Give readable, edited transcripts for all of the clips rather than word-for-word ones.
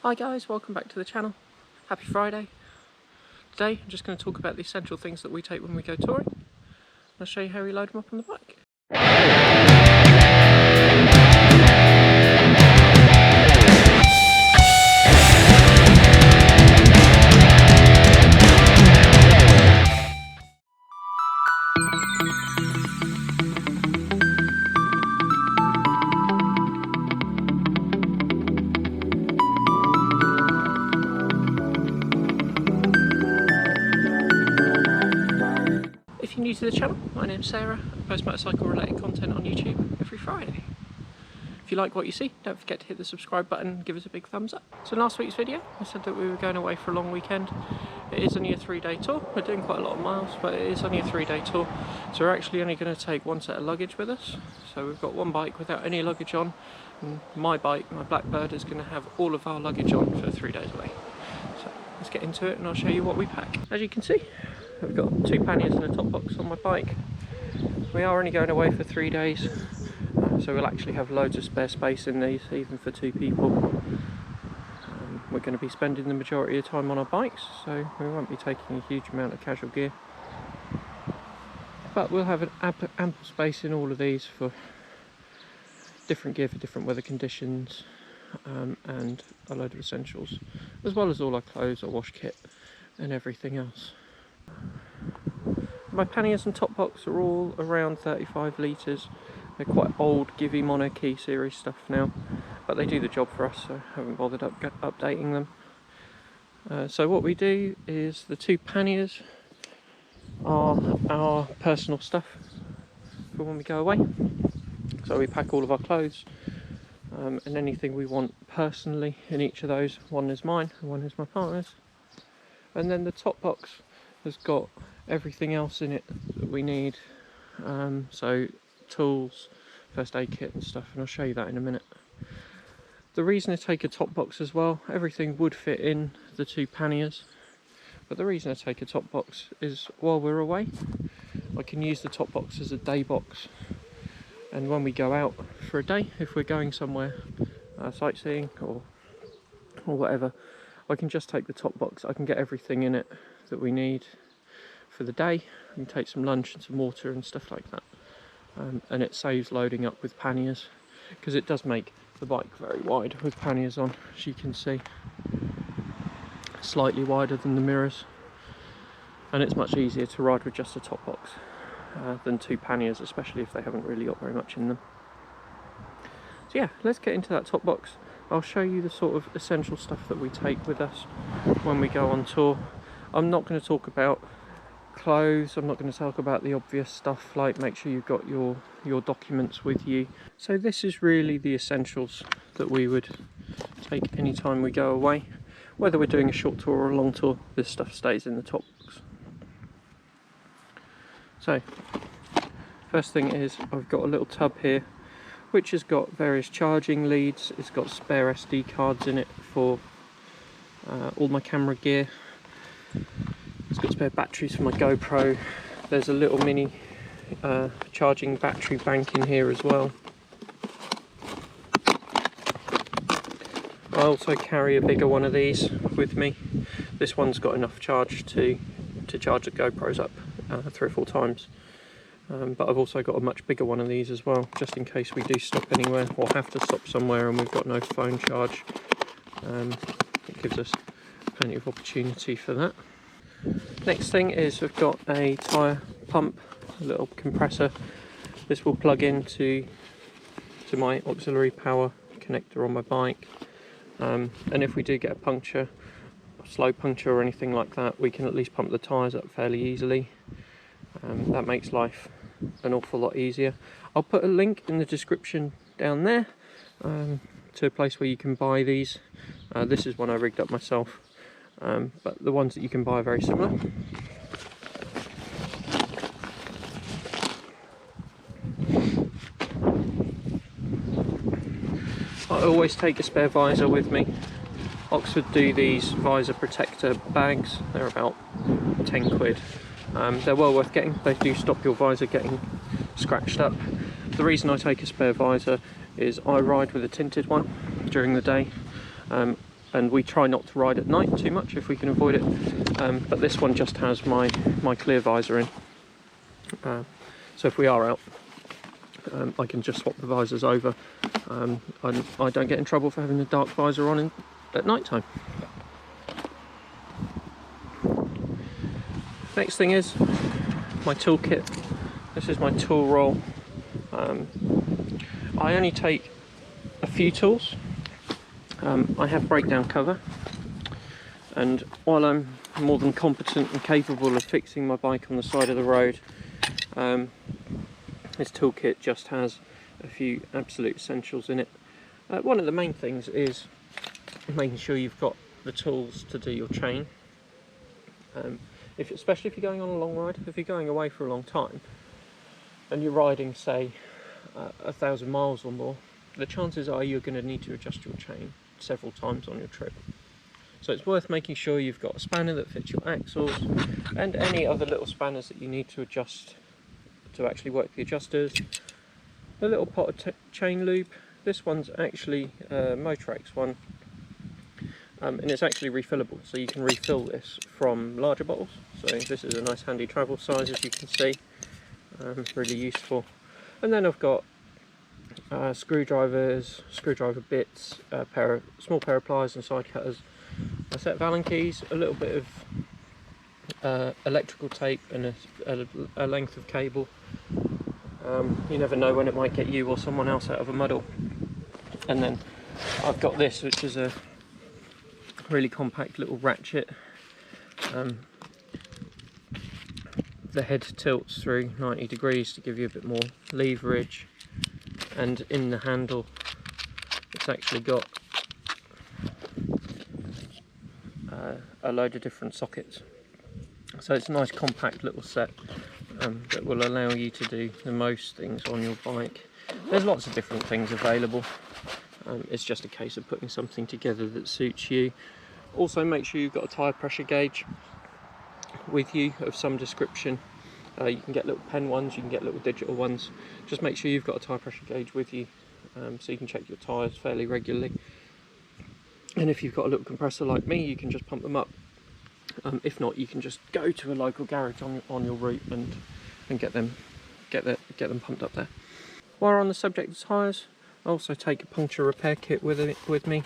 Hi guys, welcome back to the channel. Happy Friday. Today I'm just going to talk about the essential things that we take when we go touring. I'll show you how we load them up on the bike. If you're new to the channel, my name's Sarah. I post motorcycle related content on YouTube every Friday. If you like what you see, don't forget to hit the subscribe button and give us a big thumbs up. So in last week's video, I said that we were going away for a long weekend. It is only a 3-day tour. We're doing quite a lot of miles, but it is only a 3-day tour. So we're actually only going to take one set of luggage with us. So we've got one bike without any luggage on. And my bike, my Blackbird, is going to have all of our luggage on for 3 days away. So let's get into it and I'll show you what we pack. As you can see, I've got 2 panniers and a top box on my bike. We are only going away for 3 days, so we'll actually have loads of spare space in these, even for 2 people. We're going to be spending the majority of the time on our bikes, so we won't be taking a huge amount of casual gear. But we'll have an ample space in all of these for different gear for different weather conditions, and a load of essentials, as well as all our clothes, our wash kit and everything else. My panniers and top box are all around 35 litres. They're quite old Givi Monarchy series stuff now, but they do the job for us, so I haven't bothered updating them. So what we do is the 2 panniers are our personal stuff for when we go away. So we pack all of our clothes and anything we want personally in each of those. One is mine and one is my partner's. And then the top box has got everything else in it that we need, so tools, first aid kit and stuff, and I'll show you that in a minute. The reason I take a top box as well, everything would fit in the 2 panniers, but the reason I take a top box is while we're away I can use the top box as a day box, and when we go out for a day, if we're going somewhere sightseeing or whatever, I can just take the top box. I can get everything in it that we need for the day. I can take some lunch and some water and stuff like that, and it saves loading up with panniers, because it does make the bike very wide with panniers on, as you can see, slightly wider than the mirrors, and it's much easier to ride with just a top box than 2 panniers, especially if they haven't really got very much in them. So yeah, let's get into that top box. I'll show you the sort of essential stuff that we take with us when we go on tour. I'm not going to talk about clothes, I'm not going to talk about the obvious stuff like make sure you've got your documents with you. So this is really the essentials that we would take anytime we go away. Whether we're doing a short tour or a long tour, this stuff stays in the top box. So, first thing is I've got a little tub here which has got various charging leads. It's got spare SD cards in it for all my camera gear. It's got spare batteries for my GoPro. There's a little mini charging battery bank in here as well. I also carry a bigger one of these with me. This one's got enough charge to charge the GoPros up 3 or 4 times. But I've also got a much bigger one of these as well, just in case we do stop anywhere or have to stop somewhere and we've got no phone charge. It gives us plenty of opportunity for that. Next thing is we've got a tyre pump, a little compressor. This will plug into my auxiliary power connector on my bike, and if we do get a puncture, a slow puncture or anything like that, we can at least pump the tyres up fairly easily. That makes life an awful lot easier. I'll put a link in the description down there to a place where you can buy these. This is one I rigged up myself, but the ones that you can buy are very similar. I always take a spare visor with me. Oxford do these visor protector bags. They're about 10 quid. They're well worth getting. They do stop your visor getting scratched up. The reason I take a spare visor is I ride with a tinted one during the day, and we try not to ride at night too much if we can avoid it. But this one just has my clear visor in, so if we are out, I can just swap the visors over. I don't get in trouble for having the dark visor on at night time. Next thing is my toolkit. This is my tool roll. I only take a few tools. I have breakdown cover, and while I'm more than competent and capable of fixing my bike on the side of the road, this toolkit just has a few absolute essentials in it. One of the main things is making sure you've got the tools to do your chain. Especially if you're going on a long ride, if you're going away for a long time and you're riding, say, 1,000 miles or more, the chances are you're going to need to adjust your chain several times on your trip. So it's worth making sure you've got a spanner that fits your axles and any other little spanners that you need to adjust to actually work the adjusters. A little pot of chain lube. This one's actually a Motorex one, and it's actually refillable, so you can refill this from larger bottles. So this is a nice handy travel size, as you can see, really useful. And then I've got screwdrivers, screwdriver bits, small pair of pliers and side cutters, a set of Allen keys, a little bit of electrical tape, and a length of cable. You never know when it might get you or someone else out of a muddle. And then I've got this, which is a really compact little ratchet. The head tilts through 90 degrees to give you a bit more leverage, and in the handle it's actually got a load of different sockets. So it's a nice compact little set that will allow you to do the most things on your bike. There's lots of different things available. It's just a case of putting something together that suits you. Also, make sure you've got a tyre pressure gauge with you of some description. You can get little pen ones, you can get little digital ones. Just make sure you've got a tyre pressure gauge with you, so you can check your tyres fairly regularly. And if you've got a little compressor like me, you can just pump them up. If not, you can just go to a local garage on your route and get them pumped up there. While we're on the subject of tyres, I also take a puncture repair kit with me.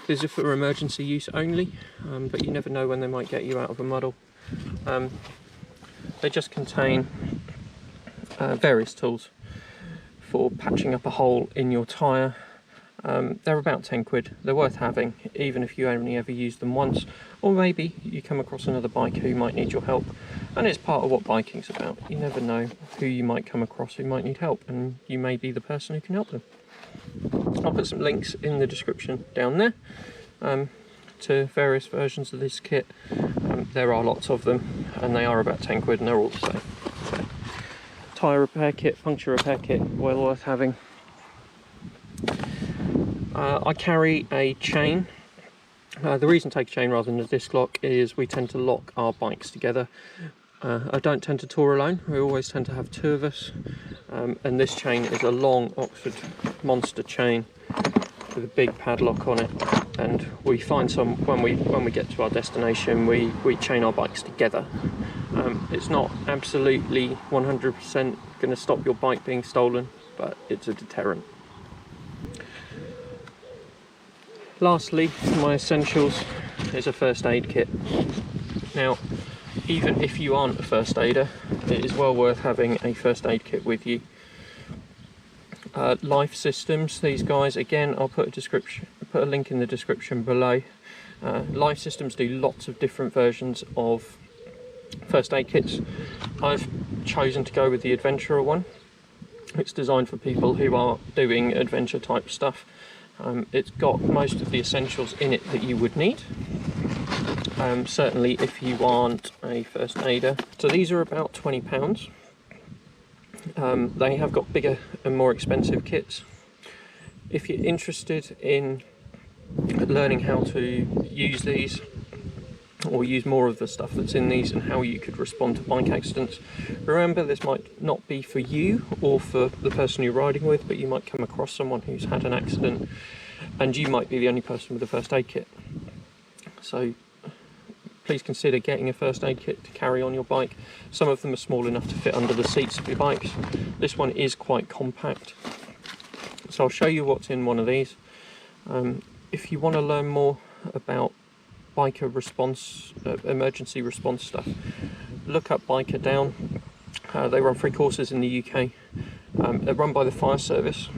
These are for emergency use only, but you never know when they might get you out of a muddle. They just contain various tools for patching up a hole in your tyre. They're about 10 quid. They're worth having, even if you only ever use them once, or maybe you come across another biker who might need your help. And it's part of what biking's about. You never know who you might come across who might need help, and you may be the person who can help them. I'll put some links in the description down there to various versions of this kit. There are lots of them, and they are about 10 quid, and they're all the same. So, tyre repair kit, puncture repair kit, well worth having. I carry a chain. The reason I take a chain rather than a disc lock is we tend to lock our bikes together. I don't tend to tour alone, we always tend to have two of us. And this chain is a long Oxford monster chain with a big padlock on it. And we find some, when we get to our destination, we chain our bikes together. It's not absolutely 100% going to stop your bike being stolen, but it's a deterrent. Lastly, my essentials is a first aid kit. Now, even if you aren't a first aider, it is well worth having a first aid kit with you. Life Systems, these guys, again, I'll put a link in the description below. Life Systems do lots of different versions of first aid kits. I've chosen to go with the Adventurer one. It's designed for people who are doing adventure type stuff. It's got most of the essentials in it that you would need. Certainly if you aren't a first aider. So these are about £20. They have got bigger and more expensive kits. If you're interested in learning how to use these, or use more of the stuff that's in these and how you could respond to bike accidents, remember this might not be for you or for the person you're riding with, but you might come across someone who's had an accident and you might be the only person with a first aid kit. So please consider getting a first aid kit to carry on your bike. Some of them are small enough to fit under the seats of your bikes. This one is quite compact. So I'll show you what's in one of these. If you want to learn more about biker response, emergency response stuff, look up Biker Down. They run free courses in the UK. They're run by the fire service,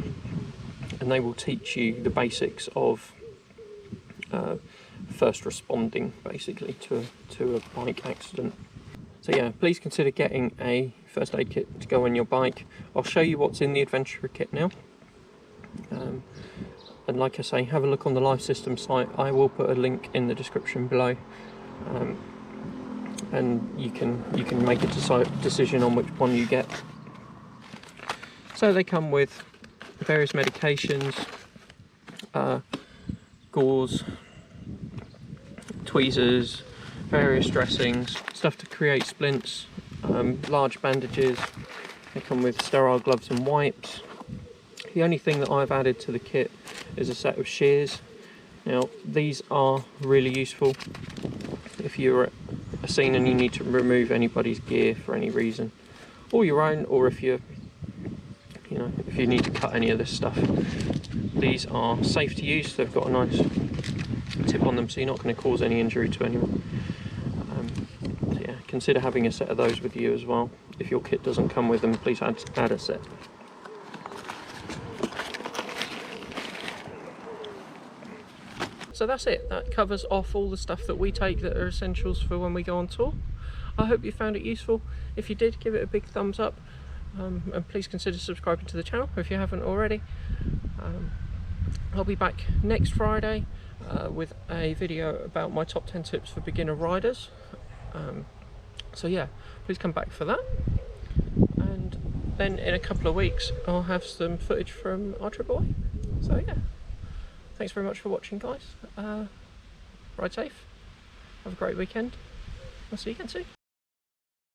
and they will teach you the basics of first responding, basically, to a bike accident. So yeah, please consider getting a first aid kit to go on your bike. I'll show you what's in the adventurer kit now. And like I say, have a look on the Life System site. I will put a link in the description below, and you can make a decision on which one you get. So they come with various medications, gauze, tweezers, various dressings, stuff to create splints, large bandages. They come with sterile gloves and wipes. The only thing that I've added to the kit is a set of shears. Now these are really useful if you're at a scene and you need to remove anybody's gear for any reason, or your own, or if you need to cut any of this stuff. These are safe to use. They've got a nice tip on them, so you're not going to cause any injury to anyone. So yeah, consider having a set of those with you as well. If your kit doesn't come with them, please add a set. So that's it. That covers off all the stuff that we take that are essentials for when we go on tour. I hope you found it useful. If you did, give it a big thumbs up, and please consider subscribing to the channel if you haven't already. I'll be back next Friday with a video about my top 10 tips for beginner riders. So yeah, please come back for that. And then in a couple of weeks I'll have some footage from our trip away. So yeah, thanks very much for watching, guys. Ride safe, have a great weekend. I'll see you again soon.